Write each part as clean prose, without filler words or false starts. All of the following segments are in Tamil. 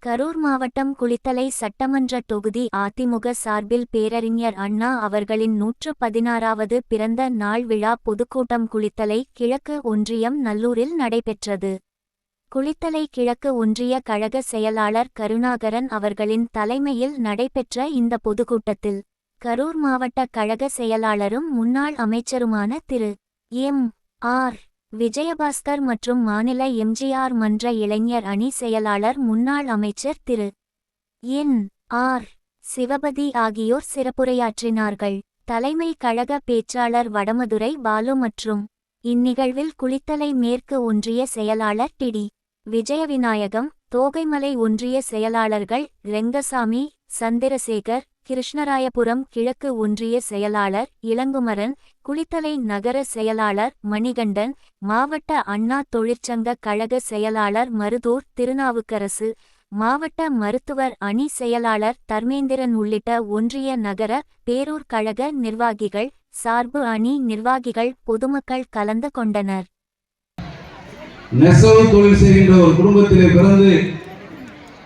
கரூர் மாவட்டம் குளித்தலை சட்டமன்ற தொகுதி அதிமுக சார்பில் பேரறிஞர் அண்ணா அவர்களின் 116வது பிறந்த நாள் விழா பொதுக்கூட்டம் குளித்தலை கிழக்கு ஒன்றியம் நல்லூரில் நடைபெற்றது. குளித்தலை கிழக்கு ஒன்றிய கழக செயலாளர் கருணாகரன் அவர்களின் தலைமையில் நடைபெற்ற இந்த பொதுக்கூட்டத்தில் கரூர் மாவட்ட கழக செயலாளரும் முன்னாள் அமைச்சருமான திரு எம்.ஆர். விஜயபாஸ்கர் மற்றும் மாநில எம்ஜிஆர் மன்ற இளைஞர் அணி செயலாளர் முன்னாள் அமைச்சர் திரு என்.ஆர். சிவபதி ஆகியோர் சிறப்புரையாற்றினார்கள். தலைமை கழக பேச்சாளர் வடமதுரை பாலு மற்றும் இந்நிகழ்வில் குளித்தலை மேற்கு ஒன்றிய செயலாளர் டி. விஜயவிநாயகம், தோகைமலை ஒன்றிய செயலாளர்கள் ரெங்கசாமி, சந்திரசேகர், கிருஷ்ணராயபுரம் கிழக்கு ஒன்றிய செயலாளர் இளங்குமரன், குளித்தலை நகர செயலாளர் மணிகண்டன், மாவட்ட அண்ணா தொழிற்சங்க கழக செயலாளர் மருதூர் திருநாவுக்கரசு, மாவட்ட மருத்துவர் அணி செயலாளர் தர்மேந்திரன் உள்ளிட்ட ஒன்றிய நகர பேரூர் கழக நிர்வாகிகள், சார்பு அணி நிர்வாகிகள், பொதுமக்கள் கலந்து கொண்டனர். நெசவு தொழில் செய்கின்ற ஒரு குடும்பத்திலே பிறந்து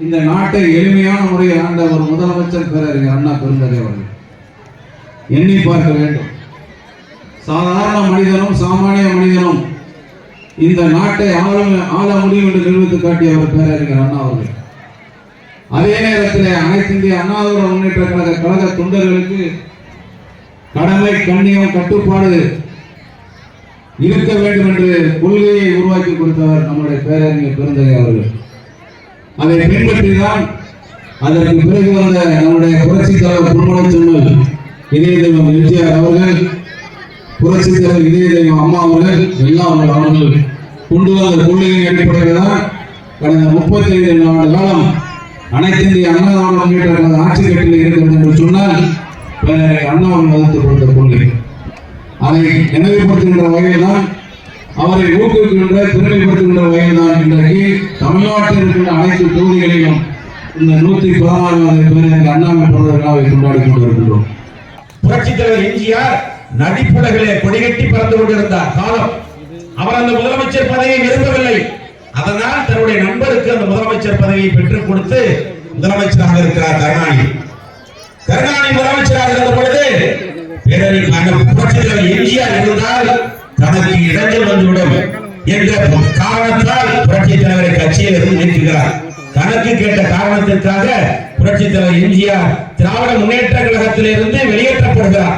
இந்த நாட்டை எளிமையான முறையில் ஆண்ட ஒரு முதலமைச்சர் பேரறிஞர் அண்ணா பெருந்தகை அவர்கள் எண்ணி பார்க்க வேண்டும். சாதாரண மனிதனும் சாமானிய மனிதனும் இந்த நாட்டை ஆள முடியும் என்று நிரூபித்து காட்டிய ஒரு பேரறிஞர் அண்ணா அவர்கள். அதே நேரத்தில் அனைத்து இந்திய அண்ணா திராவிட முன்னேற்ற கழக தொண்டர்களுக்கு கடமை, கண்ணியம், கட்டுப்பாடு இருக்க வேண்டும் என்று கொள்கையை உருவாக்கி கொடுத்தவர் நம்முடைய பேரறிஞர் பெருந்தகை அவர்கள். அதை பின்பற்றிதான் அதற்கு பிறகு வந்த நம்முடைய புரட்சி தலைவர் பொன்மனச்செம்மல் இதய தெய்வம் எம்ஜிஆர் அவர்கள், புரட்சி தலைவர் இதய தெய்வம் அம்மா அவர்கள் எல்லாம் அவர்கள் கொண்டு வந்த கொள்கையின் அடிப்படையில் தான் கடந்த 35 ஆண்டு காலம் அனைத்து இந்திய அண்ணா திராவிட முன்னேற்ற கழக ஆட்சி கட்டில் இருக்கிறது என்று சொன்னால் அண்ணா அவர்கள் வகுத்து கொடுத்த கொள்கை. அதை நினைவுபடுத்துகின்ற வகையில் தான், அவரை ஊக்குவிக்கின்ற பெருமைப்படுத்துகின்ற வகையில் தான் இன்றைக்கு தமிழ்நாட்டில் இருக்கின்ற அனைத்து தொகுதிகளிலும் இந்த 116வது பேரறிஞர் அண்ணாவின் பிறந்த விழாவை கொண்டாடி கொண்டிருக்கின்றோம். புரட்சித் தலைவர் எம்ஜிஆர் நடிப்புலகிலே கொடிகட்டி பறந்து கொண்டிருந்தார் காலம். அவர் அந்த முதலமைச்சர் பதவியை விரும்பவில்லை. அதனால் தன்னுடைய நண்பருக்கு அந்த முதலமைச்சர் பதவியை பெற்றுக் கொடுத்து முதலமைச்சராக இருக்கிறார் கருணாநிதி. முதலமைச்சராக இருந்த பொழுது புரட்சித் தலைவர் எம்ஜிஆர் இருந்தால் தனக்கு இடைஞ்சல் வந்துவிடும் என்ற காரணத்தால் புரட்சித் தலைவரை கட்சியில் இருந்து நீக்குகிறார். தனக்கு கேட்ட காரணத்திற்காக புரட்சித் தலைவர் எம்ஜிஆர் திராவிட முன்னேற்ற கழகத்திலிருந்து வெளியேற்றப்படுகிறார்.